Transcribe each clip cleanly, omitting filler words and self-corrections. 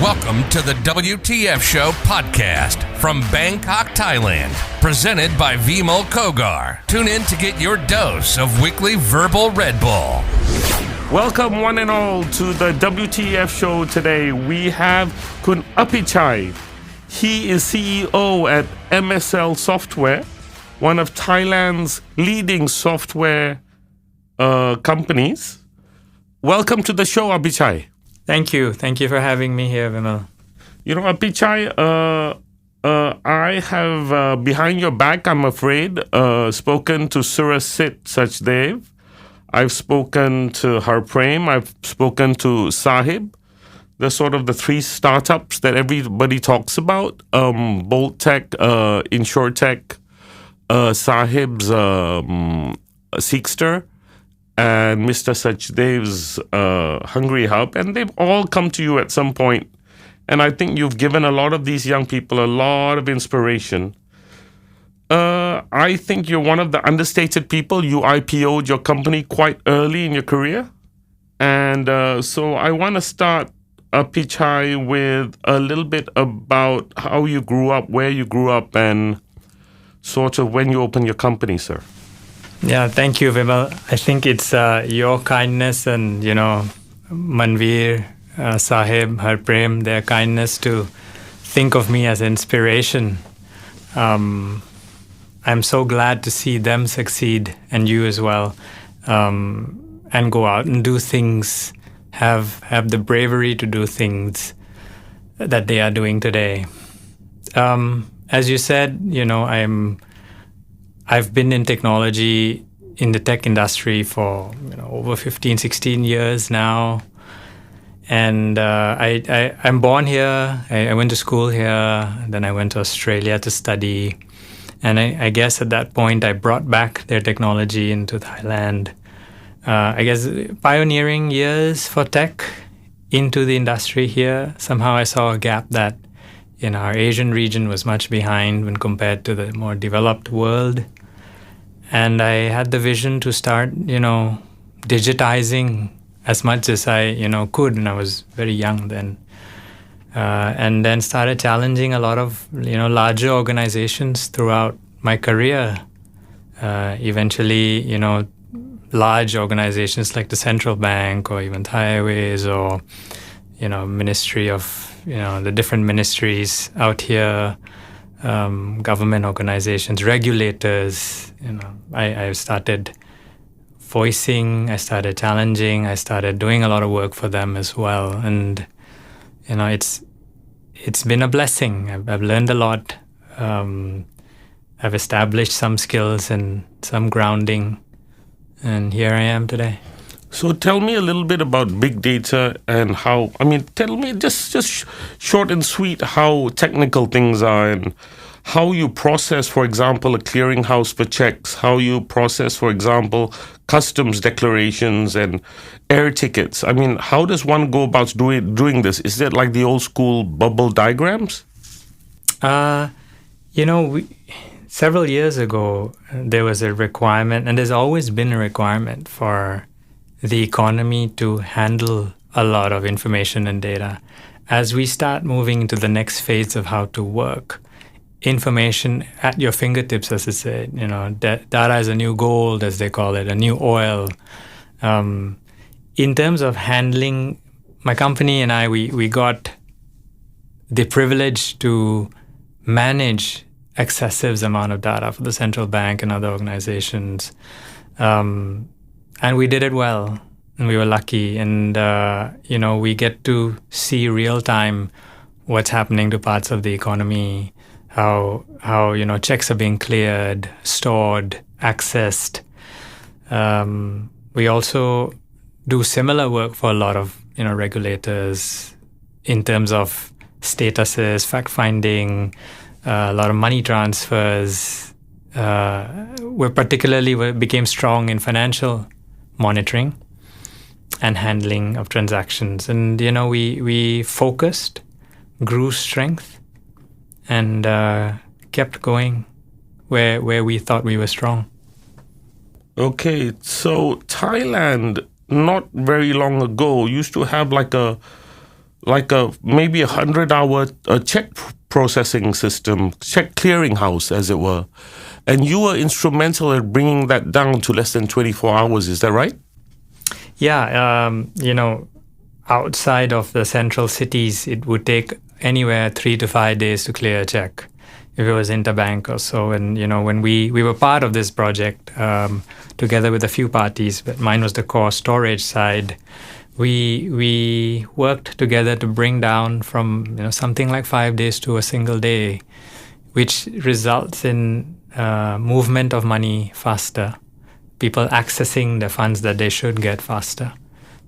Welcome to the Wtf Show podcast from Bangkok, Thailand. Presented by Vimol Kogar. Tune in to get your dose of weekly verbal Red Bull. Welcome one and all to the WTF Show today. We have Kun Apichai. He is CEO at MSL Software, one of Thailand's leading software companies. Welcome to the show, Apichai. Thank you. Thank you for having me here, Vimol. You know, Apichai, I have, behind your back, I'm afraid, spoken to Surasit Sachdev. I've spoken to Harprem. I've spoken to Sahib. They're sort of the three startups that everybody talks about. Bolt Tech, InsurTech, Sahib's Seekster, and Mr. Sachdev's Hungry Hub. And they've all come to you at some point. And I think you've given a lot of these young people a lot of inspiration. I think you're one of the understated people. You IPO'd your company quite early in your career. And so I want to start, Apichai, with a little bit about how you grew up, where you grew up, and sort of when you opened your company, sir. Yeah, thank you, Vimol. I think it's your kindness and, Manveer, Sahib, Harprem, their kindness to think of me as inspiration. I'm so glad to see them succeed, and you as well, and go out and do things, have the bravery to do things that they are doing today. As you said, I've been in technology, in the tech industry for over 15, 16 years now. And I'm born here. I went to school here. Then I went to Australia to study. And I guess at that point, I brought back their technology into Thailand. I guess pioneering years for tech into the industry here. Somehow I saw a gap that in our Asian region was much behind when compared to the more developed world. And I had the vision to start, digitizing as much as I, could. And I was very young then. And then started challenging a lot of, larger organizations throughout my career. Eventually, large organizations like the Central Bank or even Thai Airways or, Ministry of, the different ministries out here, government organizations, regulators. I started voicing, I started challenging, I started doing a lot of work for them as well. And, it's been a blessing. I've learned a lot. I've established some skills and some grounding. And here I am today. So tell me a little bit about big data and how, tell me just short and sweet how technical things are and how you process, for example, a clearinghouse for checks, how you process, for example, customs declarations and air tickets. How does one go about doing this? Is it like the old school bubble diagrams? Several years ago, there was a requirement, and there's always been a requirement for the economy to handle a lot of information and data. As we start moving into the next phase of how to work, information at your fingertips, as I say, data is a new gold, as they call it, a new oil. In terms of handling, my company and I, we got the privilege to manage excessive amount of data for the central bank and other organizations. And we did it well, and we were lucky. And, we get to see real time what's happening to parts of the economy, how checks are being cleared, stored, accessed. We also do similar work for a lot of, regulators in terms of statuses, fact-finding, a lot of money transfers. We became strong in financial monitoring and handling of transactions. And, we focused, grew strength, and kept going where we thought we were strong. Okay, so Thailand, not very long ago, used to have like a like maybe 100-hour check processing system, check clearinghouse, as it were. And you were instrumental in bringing that down to less than 24 hours. Is that right? Yeah, outside of the central cities, it would take anywhere 3 to 5 days to clear a check if it was interbank or so. And, when we were part of this project together with a few parties, but mine was the core storage side, we worked together to bring down from, something like 5 days to a single day, which results in movement of money faster, people accessing the funds that they should get faster.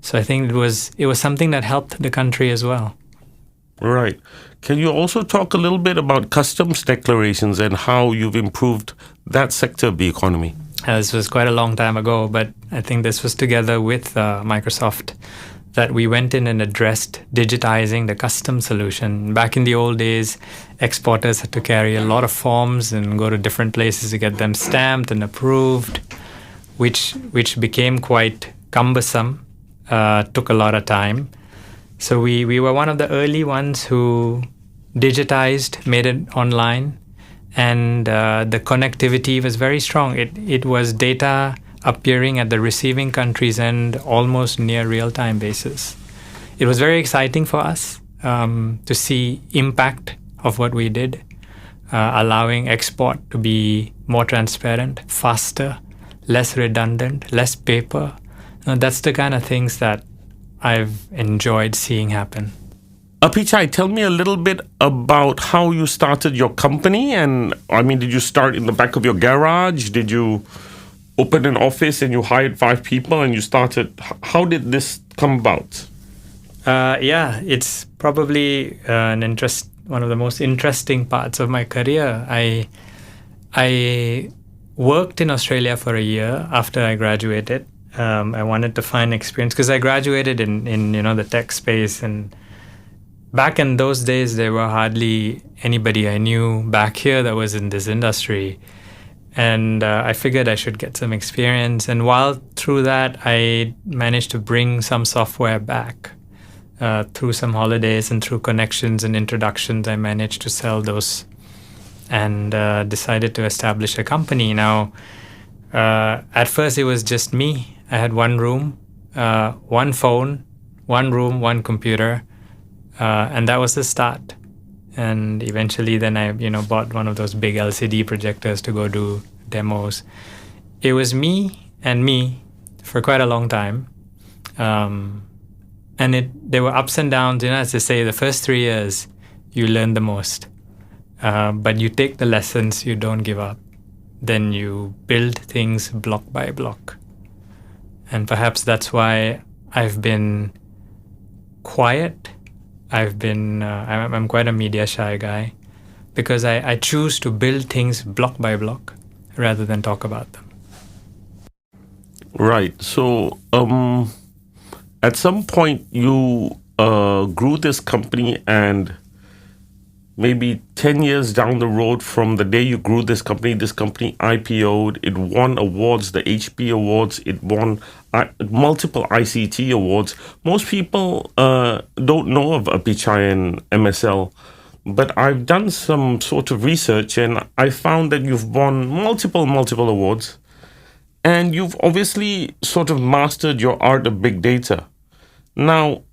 So I think it was something that helped the country as well. Right. Can you also talk a little bit about customs declarations and how you've improved that sector of the economy? This was quite a long time ago, but I think this was together with Microsoft that we went in and addressed digitizing the customs solution. Back in the old days, exporters had to carry a lot of forms and go to different places to get them stamped and approved, which became quite cumbersome, took a lot of time. So we were one of the early ones who digitized, made it online, and the connectivity was very strong. It was data appearing at the receiving country's end almost near real-time basis. It was very exciting for us to see impact of what we did, allowing export to be more transparent, faster, less redundant, less paper. That's the kind of things that I've enjoyed seeing happen. Apichai, tell me a little bit about how you started your company. And did you start in the back of your garage? Did you open an office and you hired 5 people and you started? How did this come about? It's probably one of the most interesting parts of my career. I worked in Australia for a year after I graduated. I wanted to find experience because I graduated in the tech space, and back in those days there were hardly anybody I knew back here that was in this industry, and I figured I should get some experience. And while through that I managed to bring some software back through some holidays and through connections and introductions. I managed to sell those and decided to establish a company. Now at first it was just me. I had one room, one phone, one room, one computer, and that was the start. And eventually then I, bought one of those big LCD projectors to go do demos. It was me and me for quite a long time. And there were ups and downs. As they say, the first 3 years, you learn the most. But you take the lessons, you don't give up. Then you build things block by block. And perhaps that's why I've been quiet. I'm quite a media shy guy because I choose to build things block by block rather than talk about them. Right. So at some point you grew this company, and maybe 10 years down the road from the day you grew this company IPO'd, it won awards, the HP Awards, it won multiple ICT awards. Most people don't know of Apichai and MSL, but I've done some sort of research and I found that you've won multiple awards, and you've obviously sort of mastered your art of big data. Now,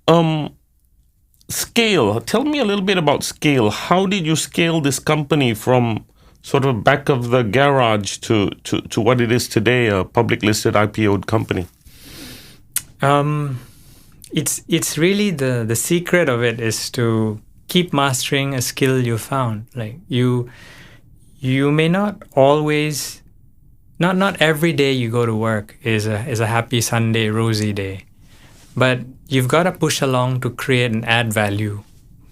scale. Tell me a little bit about scale. How did you scale this company from sort of back of the garage to what it is today, a public listed IPO'd company? It's really the secret of it is to keep mastering a skill you found. Like you may not always, not every day you go to work is a happy Sunday, rosy day. But you've got to push along to create and add value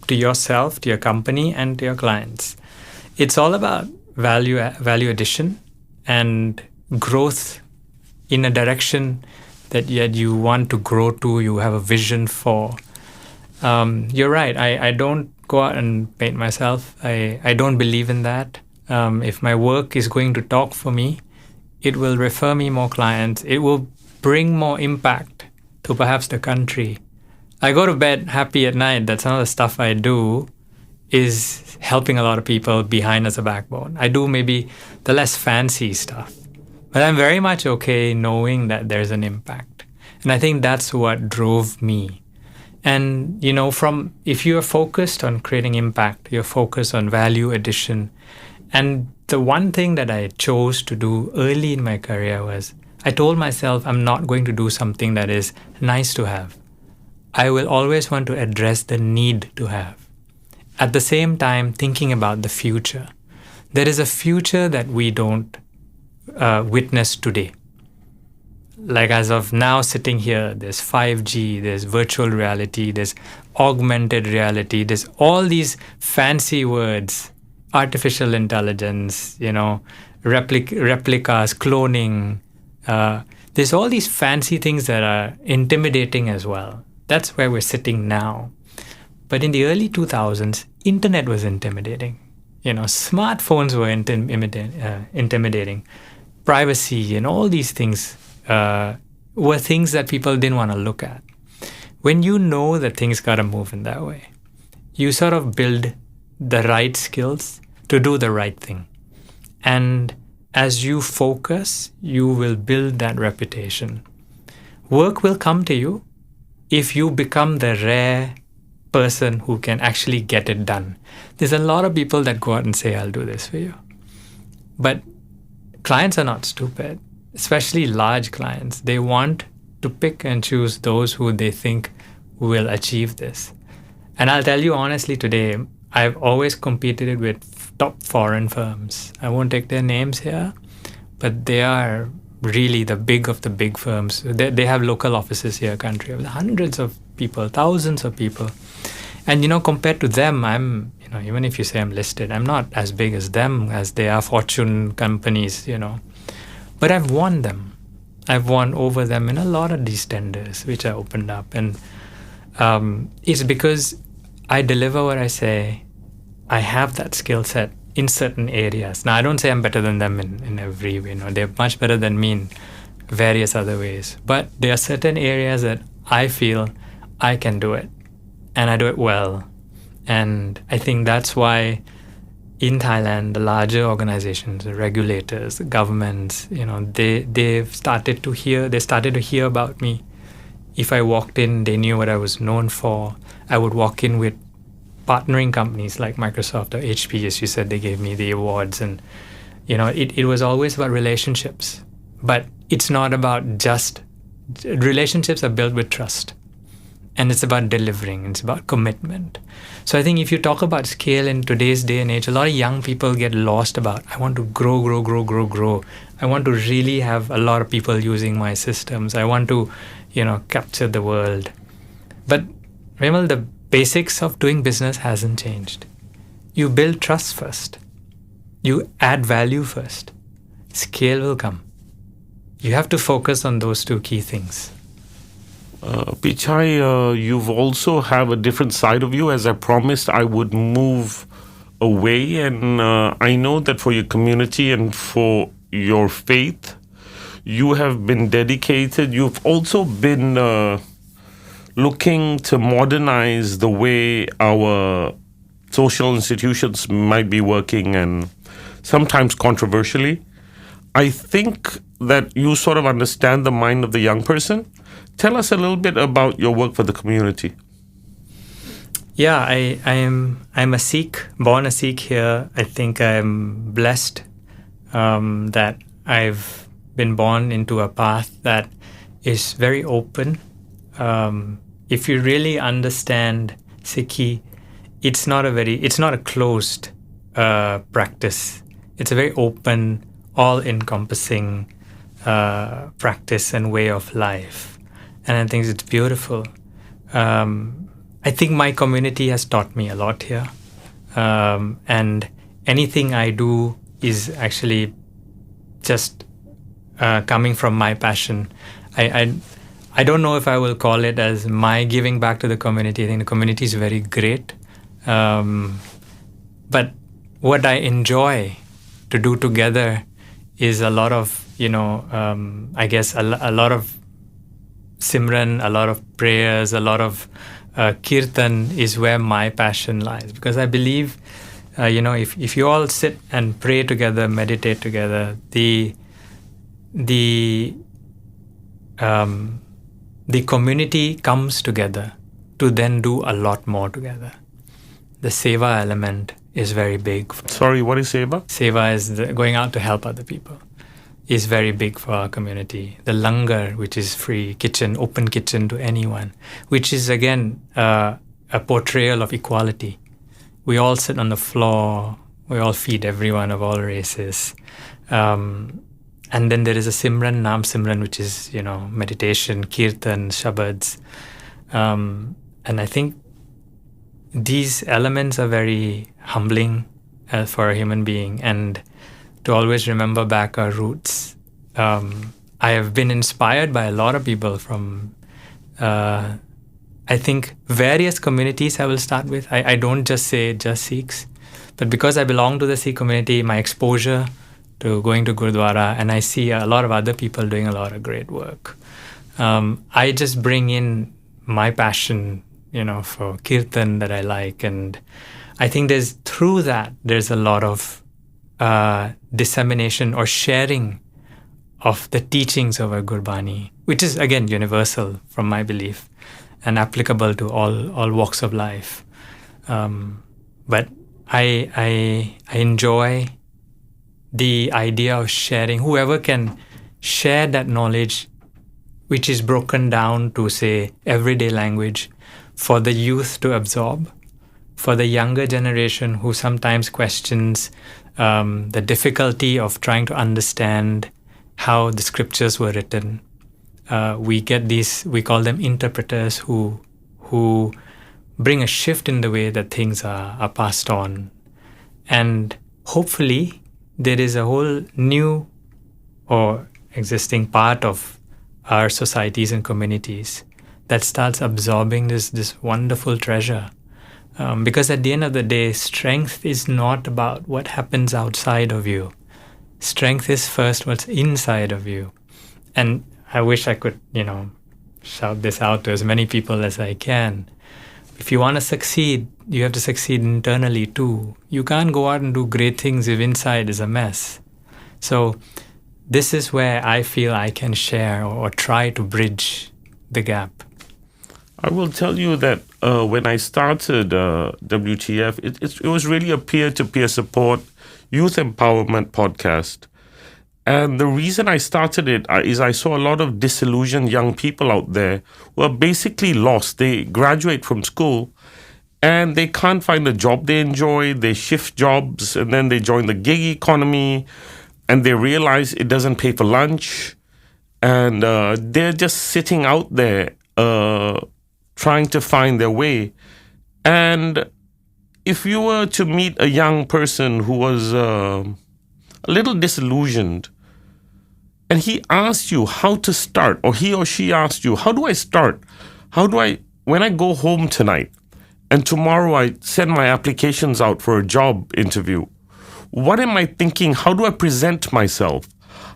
to yourself, to your company, and to your clients. It's all about value addition and growth in a direction that you want to grow to, you have a vision for. You're right. I don't go out and paint myself. I don't believe in that. If my work is going to talk for me, it will refer me more clients. It will bring more impact to perhaps the country I go to bed happy at night that some of the stuff I do is helping a lot of people behind as a backbone. I do maybe the less fancy stuff, but I'm very much okay knowing that there's an impact. And I think that's what drove me. And, if you're focused on creating impact, you're focused on value addition. And the one thing that I chose to do early in my career was I told myself I'm not going to do something that is nice to have. I will always want to address the need to have. At the same time, thinking about the future. There is a future that we don't witness today. Like as of now, sitting here, there's 5G, there's virtual reality, there's augmented reality, there's all these fancy words, artificial intelligence, replicas, cloning. There's all these fancy things that are intimidating as well. That's where we're sitting now. But in the early 2000s, internet was intimidating. Smartphones were intimidating. Privacy and all these things were things that people didn't want to look at. When you know that things got to move in that way, you sort of build the right skills to do the right thing. And as you focus, you will build that reputation. Work will come to you if you become the rare person who can actually get it done. There's a lot of people that go out and say, I'll do this for you. But clients are not stupid, especially large clients. They want to pick and choose those who they think will achieve this. And I'll tell you honestly today, I've always competed with top foreign firms. I won't take their names here, but they are really the big of the big firms. They have local offices here, country, with hundreds of people, thousands of people. And, compared to them, I'm, even if you say I'm listed, I'm not as big as them as they are Fortune companies, But I've won them. I've won over them in a lot of these tenders, which I opened up. And it's because I deliver what I say. I have that skill set in certain areas. Now, I don't say I'm better than them in every way. They're much better than me in various other ways. But there are certain areas that I feel I can do it. And I do it well. And I think that's why in Thailand, the larger organizations, the regulators, the governments, they started to hear about me. If I walked in, they knew what I was known for. I would walk in with partnering companies like Microsoft or HP, as you said, they gave me the awards. And, it was always about relationships. But it's not about relationships are built with trust. And it's about delivering. It's about commitment. So I think if you talk about scale in today's day and age, a lot of young people get lost about, I want to grow. I want to really have a lot of people using my systems. I want to, capture the world. But Vimol, the basics of doing business hasn't changed. You build trust first. You add value first. Scale will come. You have to focus on those two key things. Apichai, you've also have a different side of you. As I promised, I would move away. And I know that for your community and for your faith, you have been dedicated. You've also been looking to modernize the way our social institutions might be working, and sometimes controversially. I think that you sort of understand the mind of the young person. Tell us a little bit about your work for the community. Yeah, I'm a Sikh, born a Sikh here. I think I'm blessed that I've been born into a path that is very open. If you really understand Sikhi, it's not a closed practice. It's a very open, all-encompassing practice and way of life. And I think it's beautiful. I think my community has taught me a lot here. And anything I do is actually just coming from my passion. I don't know if I will call it as my giving back to the community. I think the community is very great. But what I enjoy to do together is a lot of, I guess, a lot of Simran, a lot of prayers, a lot of kirtan is where my passion lies. Because I believe, if you all sit and pray together, meditate together, the community comes together to then do a lot more together. The seva element is very big. Sorry, what is seva? Seva is going out to help other people. Is very big for our community. The langar, which is free kitchen, open kitchen to anyone, which is again a portrayal of equality. We all sit on the floor. We all feed everyone of all races. And then there is a Simran, Naam Simran, which is, meditation, kirtan, shabads. And I think these elements are very humbling for a human being, and to always remember back our roots. I have been inspired by a lot of people from, I think, various communities I will start with. I don't just say just Sikhs, but because I belong to the Sikh community, my exposure to going to Gurdwara, and I see a lot of other people doing a lot of great work. I just bring in my passion, for kirtan that I like, and I think through that there's a lot of dissemination or sharing of the teachings of our Gurbani, which is again universal from my belief and applicable to all walks of life. But I enjoy the idea of sharing. Whoever can share that knowledge, which is broken down to, say, everyday language for the youth to absorb, for the younger generation who sometimes questions the difficulty of trying to understand how the scriptures were written. We call them interpreters who bring a shift in the way that things are passed on. And hopefully there is a whole new or existing part of our societies and communities that starts absorbing this wonderful treasure. Because at the end of the day, strength is not about what happens outside of you. Strength is first what's inside of you. And I wish I could, shout this out to as many people as I can. If you want to succeed, you have to succeed internally too. You can't go out and do great things if inside is a mess. So this is where I feel I can share or try to bridge the gap. I will tell you that when I started WTF, it was really a peer-to-peer support, youth empowerment podcast. And the reason I started it is I saw a lot of disillusioned young people out there who are basically lost. They graduate from school and they can't find a job they enjoy. They shift jobs and then they join the gig economy and they realize it doesn't pay for lunch. And they're just sitting out there trying to find their way. And if you were to meet a young person who was a little disillusioned, and he asked you how to start, or he or she asked you, how do I start? When I go home tonight, and tomorrow I send my applications out for a job interview, what am I thinking? How do I present myself?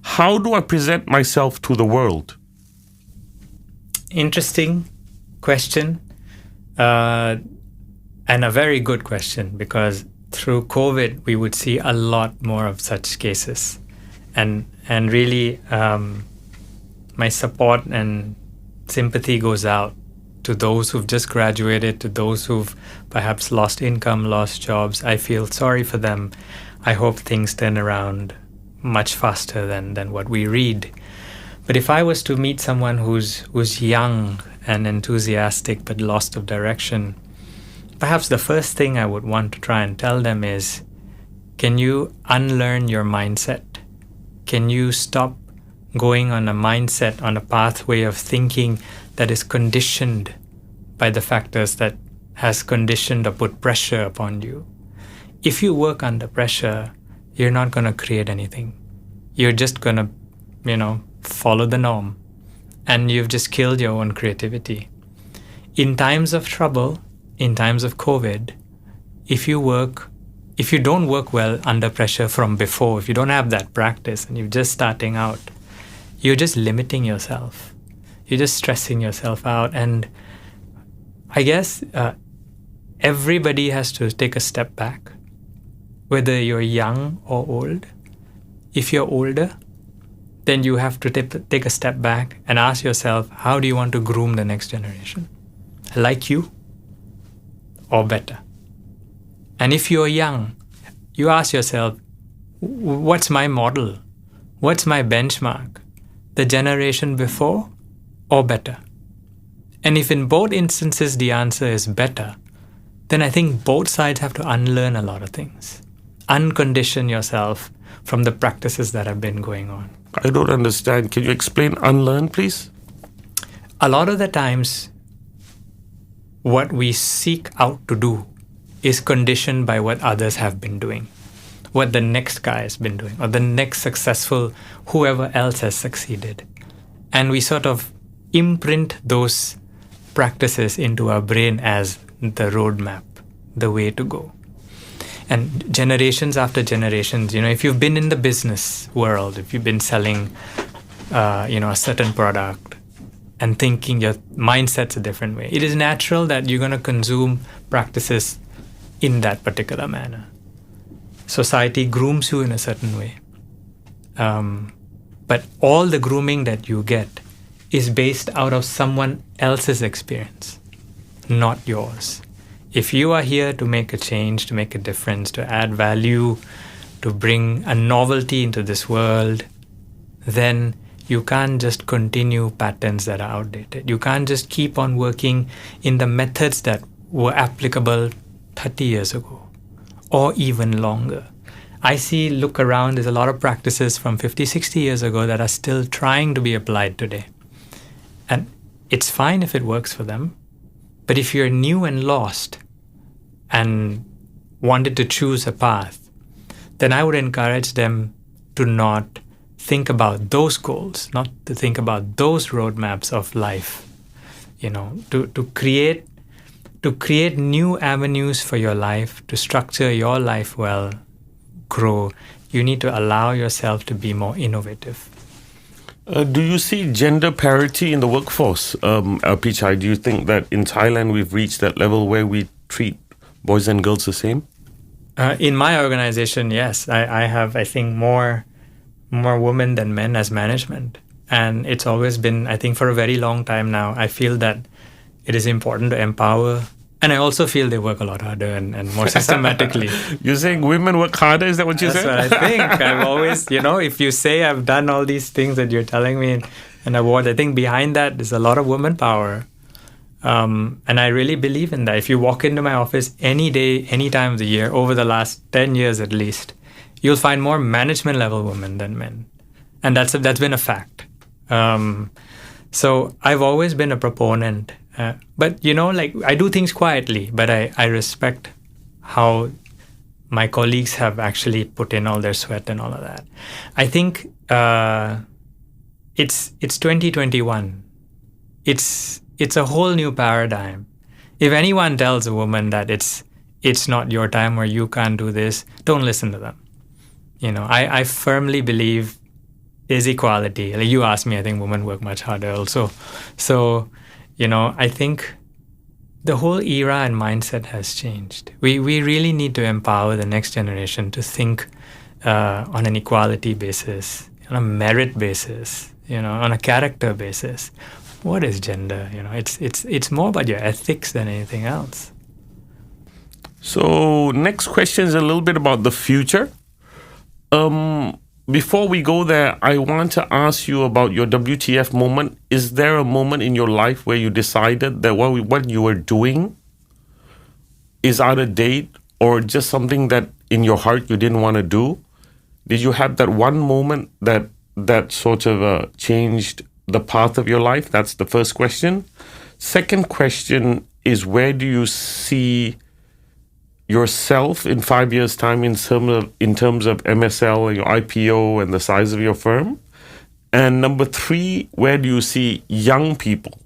How do I present myself to the world? Interesting question, and a very good question, because through COVID we would see a lot more of such cases, and really my support and sympathy goes out to those who've just graduated, to those who've perhaps lost income, lost jobs. I feel sorry for them. I hope things turn around much faster than what we read. But if I was to meet someone who's young and enthusiastic but lost of direction, perhaps the first thing I would want to try and tell them is, can you unlearn your mindset? Can you stop going on a mindset, on a pathway of thinking that is conditioned by the factors that has conditioned or put pressure upon you? If you work under pressure, you're not going to create anything. You're just going to, follow the norm. And you've just killed your own creativity. In times of trouble, in times of COVID, if you don't work well under pressure from before, if you don't have that practice and you're just starting out, you're just limiting yourself. You're just stressing yourself out. And I guess everybody has to take a step back, whether you're young or old. If you're older, then you have to take a step back and ask yourself, how do you want to groom the next generation? Like you or better? And if you're young, you ask yourself, what's my model? What's my benchmark? The generation before or better? And if in both instances the answer is better, then I think both sides have to unlearn a lot of things. Uncondition yourself from the practices that have been going on. I don't understand. Can you explain unlearn, please? A lot of the times, what we seek out to do is conditioned by what others have been doing, what the next guy has been doing, or the next successful, whoever else has succeeded. And we sort of imprint those practices into our brain as the roadmap, the way to go. And generations after generations, if you've been in the business world, if you've been selling, a certain product and thinking your mindset's a different way, it is natural that you're going to consume practices in that particular manner. Society grooms you in a certain way. But all the grooming that you get is based out of someone else's experience, not yours. If you are here to make a change, to make a difference, to add value, to bring a novelty into this world, then you can't just continue patterns that are outdated. You can't just keep on working in the methods that were applicable 30 years ago or even longer. Look around, there's a lot of practices from 50, 60 years ago that are still trying to be applied today. And it's fine if it works for them. But if you're new and lost and wanted to choose a path, then I would encourage them to not think about those goals, not to think about those roadmaps of life, to create new avenues for your life, to structure your life well, grow. You need to allow yourself to be more innovative. Do you see gender parity in the workforce, Apichai? Do you think that in Thailand we've reached that level where we treat boys and girls the same? In my organization, yes. I have, I think, more women than men as management. And it's always been, I think, for a very long time now, I feel that it is important to empower. And I also feel they work a lot harder and more systematically. You're saying women work harder? Is that what you said? That's what I think. I've always, if you say I've done all these things that you're telling me and I think behind that is a lot of woman power. And I really believe in that. If you walk into my office any day, any time of the year, over the last 10 years at least, you'll find more management level women than men. And that's been a fact. So I've always been a proponent. But, I do things quietly, but I respect how my colleagues have actually put in all their sweat and all of that. I think it's 2021. It's a whole new paradigm. If anyone tells a woman that it's not your time or you can't do this, don't listen to them. I firmly believe there's equality. Like you asked me, I think women work much harder also. So, I think the whole era and mindset has changed. We really need to empower the next generation to think on an equality basis, on a merit basis, on a character basis. What is gender? It's more about your ethics than anything else. So next question is a little bit about the future. Before we go there, I want to ask you about your WTF moment. Is there a moment in your life where you decided that what you were doing is out of date or just something that in your heart you didn't want to do? Did you have that one moment that sort of changed the path of your life? That's the first question. Second question is, where do you see yourself in 5 years' time in terms of MSL, your IPO, and the size of your firm? And number three, where do you see young people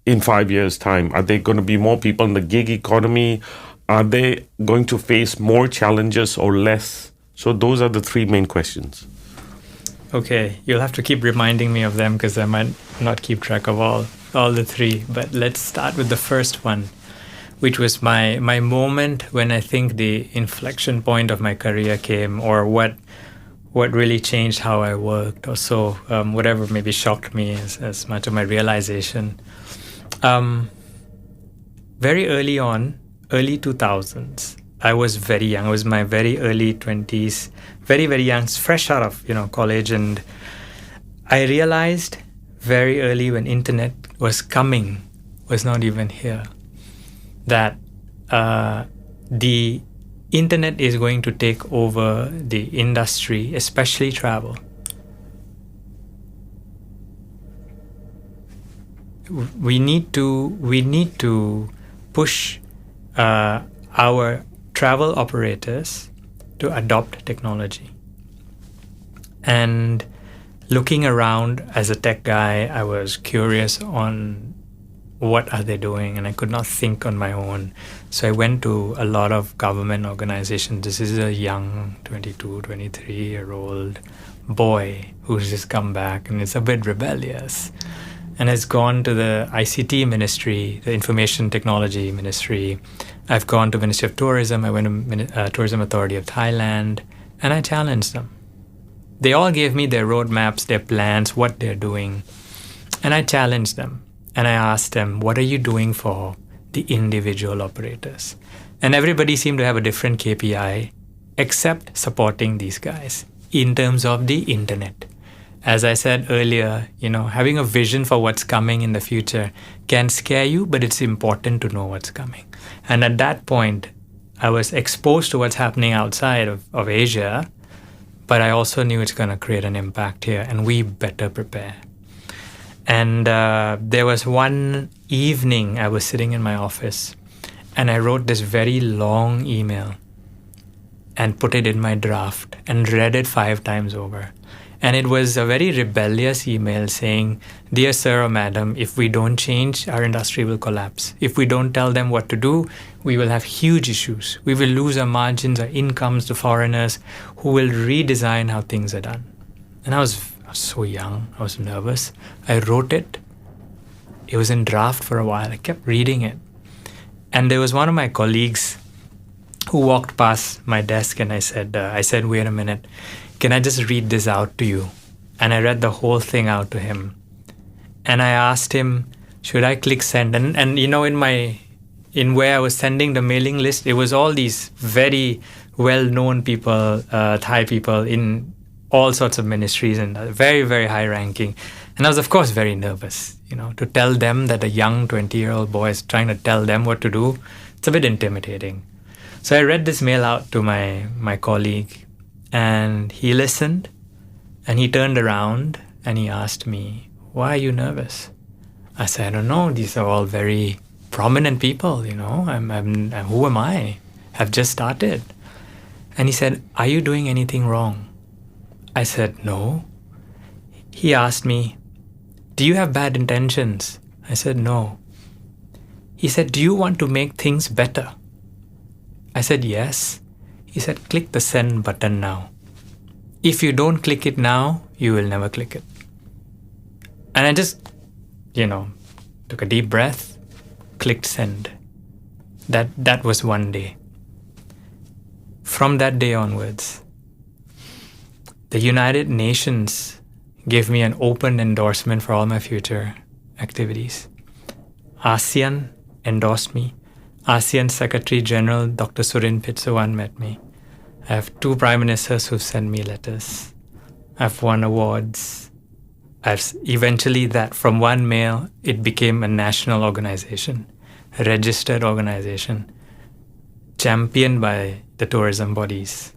in 5 years' time? Are there going to be more people in the gig economy? Are they going to face more challenges or less? So those are the three main questions. Okay, you'll have to keep reminding me of them because I might not keep track of all the three. But let's start with the first one, which was my moment when I think the inflection point of my career came, or what really changed how I worked, or so, whatever maybe shocked me as much of my realization. Very early on, early 2000s, I was very young. I was my very early 20s, very, very young, fresh out of college. And I realized very early when internet was coming, was not even here, that the internet is going to take over the industry, especially travel. We need to push our travel operators to adopt technology. And looking around as a tech guy, I was curious on what are they doing, and I could not think on my own. So I went to a lot of government organizations. This is a young 22, 23-year-old boy who's just come back and is a bit rebellious, and has gone to the ICT ministry, the Information Technology Ministry. I've gone to Ministry of Tourism. I went to Tourism Authority of Thailand, and I challenged them. They all gave me their roadmaps, their plans, what they're doing. And I challenged them. And I asked them, what are you doing for the individual operators? And everybody seemed to have a different KPI, except supporting these guys in terms of the internet. As I said earlier, having a vision for what's coming in the future can scare you, but it's important to know what's coming. And at that point, I was exposed to what's happening outside of Asia, but I also knew it's going to create an impact here, and we better prepare. And there was one evening I was sitting in my office, and I wrote this very long email and put it in my draft and read it 5 times over. And it was a very rebellious email saying, "Dear sir or madam, if we don't change, our industry will collapse. If we don't tell them what to do, we will have huge issues. We will lose our margins, our incomes to foreigners who will redesign how things are done." And I was so young. I was nervous. I wrote it. It was in draft for a while. I kept reading it. And there was one of my colleagues who walked past my desk, and I said, "Wait a minute. Can I just read this out to you?" And I read the whole thing out to him. And I asked him, should I click send? And in where I was sending the mailing list, it was all these very well-known people, Thai people in all sorts of ministries and very, very high ranking. And I was, of course, very nervous, to tell them that a young 20-year-old boy is trying to tell them what to do. It's a bit intimidating. So I read this mail out to my colleague, and he listened, and he turned around and he asked me, "Why are you nervous?" I said, "I don't know. These are all very prominent people, who am I? I've just started." And he said, "Are you doing anything wrong?" I said, "No." He asked me, "Do you have bad intentions?" I said, "No." He said, "Do you want to make things better?" I said, "Yes." He said, "Click the send button now. If you don't click it now, you will never click it." And I just, took a deep breath, clicked send. That was one day. From that day onwards, the United Nations gave me an open endorsement for all my future activities. ASEAN endorsed me. ASEAN Secretary General Dr. Surin Pitsuwan met me. I have 2 prime ministers who've sent me letters. I've won awards. Eventually from one mail, it became a national organization, a registered organization, championed by the tourism bodies.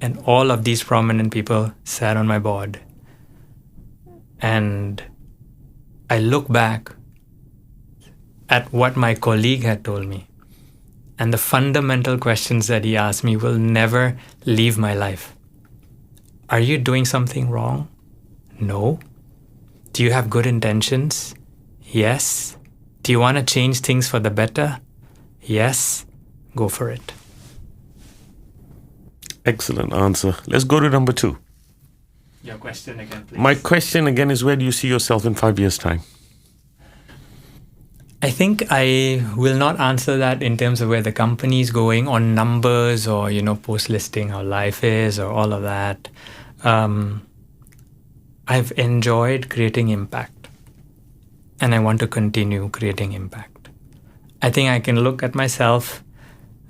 And all of these prominent people sat on my board. And I look back at what my colleague had told me. And the fundamental questions that he asked me will never leave my life. Are you doing something wrong? No. Do you have good intentions? Yes. Do you want to change things for the better? Yes. Go for it. Excellent answer. Let's go to number 2. Your question again, please. My question again is, where do you see yourself in 5 years' time? I think I will not answer that in terms of where the company is going on numbers or, post-listing how life is or all of that. I've enjoyed creating impact, and I want to continue creating impact. I think I can look at myself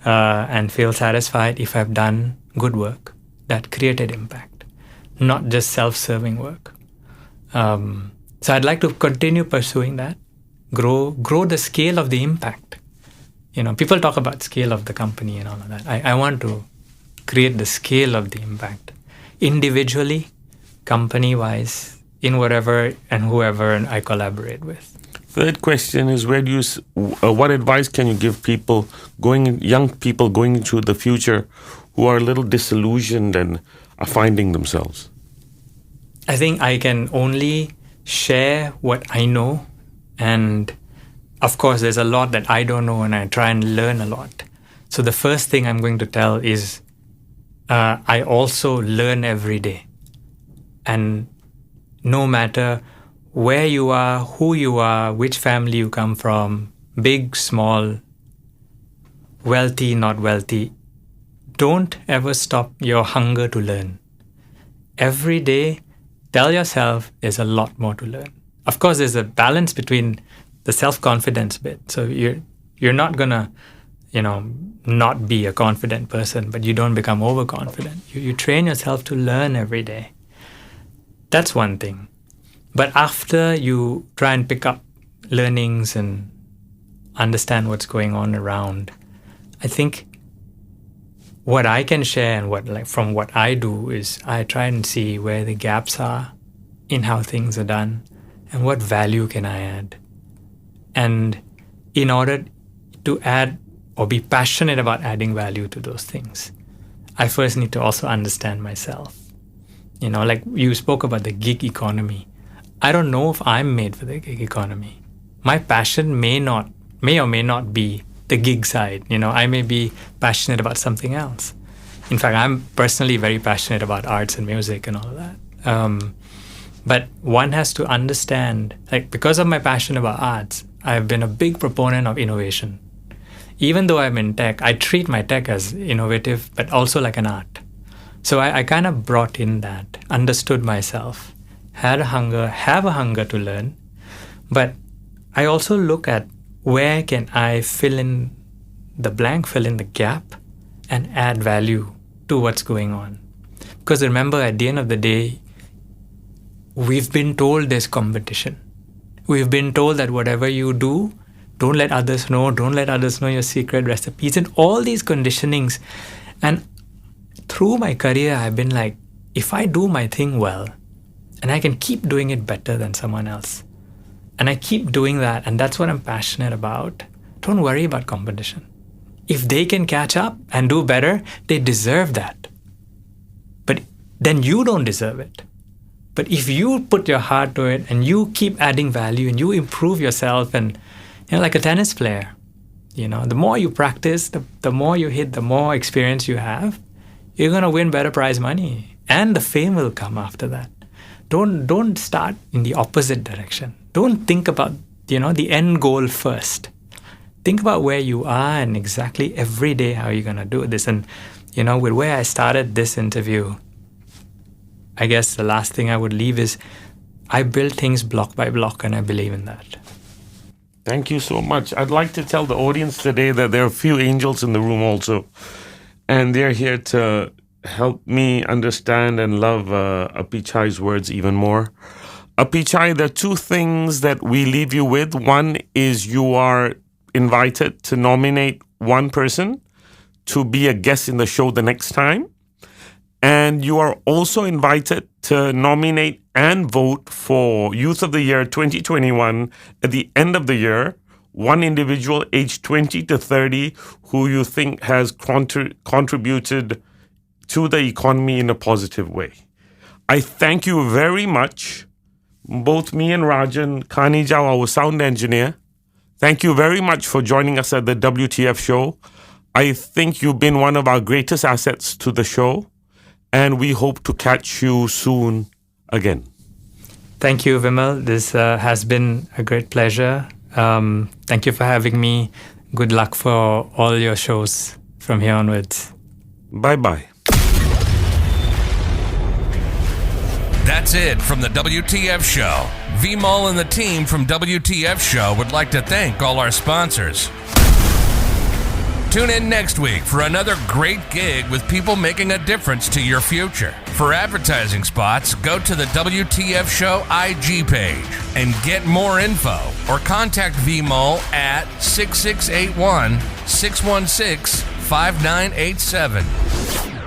and feel satisfied if I've done good work that created impact, not just self-serving work. So I'd like to continue pursuing that. Grow the scale of the impact. People talk about scale of the company and all of that. I want to create the scale of the impact individually, company-wise, in whatever and whoever I collaborate with. Third question is, what advice can you give young people going into the future who are a little disillusioned and are finding themselves? I think I can only share what I know. And of course, there's a lot that I don't know, and I try and learn a lot. So the first thing I'm going to tell is I also learn every day. And no matter where you are, who you are, which family you come from, big, small, wealthy, not wealthy, don't ever stop your hunger to learn. Every day, tell yourself there's a lot more to learn. Of course, there's a balance between the self-confidence bit. So you're not gonna, not be a confident person, but you don't become overconfident. You train yourself to learn every day. That's one thing. But after you try and pick up learnings and understand what's going on around, I think what I can share and from what I do is I try and see where the gaps are in how things are done. And what value can I add? And in order to add or be passionate about adding value to those things, I first need to also understand myself. Like you spoke about the gig economy. I don't know if I'm made for the gig economy. My passion may or may not be the gig side. I may be passionate about something else. In fact, I'm personally very passionate about arts and music and all of that. But one has to understand, because of my passion about arts, I've been a big proponent of innovation. Even though I'm in tech, I treat my tech as innovative, but also like an art. So I kind of brought in that, understood myself, have a hunger to learn. But I also look at where can I fill in the blank, fill in the gap, and add value to what's going on. Because remember, at the end of the day, we've been told there's competition. We've been told that whatever you do, don't let others know your secret recipes and all these conditionings. And through my career, I've been like, if I do my thing well, and I can keep doing it better than someone else, and I keep doing that, and that's what I'm passionate about, don't worry about competition. If they can catch up and do better, they deserve that. But then you don't deserve it. But if you put your heart to it and you keep adding value and you improve yourself, and like a tennis player, the more you practice, the more you hit, the more experience you have, you're going to win better prize money, and the fame will come after that. Don't start in the opposite direction. Don't think about the end goal first. Think about where you are and exactly every day how you're going to do this. And with where I started this interview, I guess the last thing I would leave is I build things block by block, and I believe in that. Thank you so much. I'd like to tell the audience today that there are a few angels in the room also, and they're here to help me understand and love Apichai's words even more. Apichai, there are two things that we leave you with. One is you are invited to nominate one person to be a guest in the show the next time. And you are also invited to nominate and vote for Youth of the Year 2021 at the end of the year, one individual aged 20 to 30 who you think has contributed to the economy in a positive way. I thank you very much, both me and Rajan Kanijau, our sound engineer. Thank you very much for joining us at the WTF Show. I think you've been one of our greatest assets to the show, and we hope to catch you soon again. Thank you, Vimol. This has been a great pleasure. Thank you for having me. Good luck for all your shows from here onwards. Bye-bye. That's it from the WTF Show. Vimol and the team from WTF Show would like to thank all our sponsors. Tune in next week for another great gig with people making a difference to your future. For advertising spots, go to the WTF Show IG page and get more info or contact Vimol at 6681-616-5987.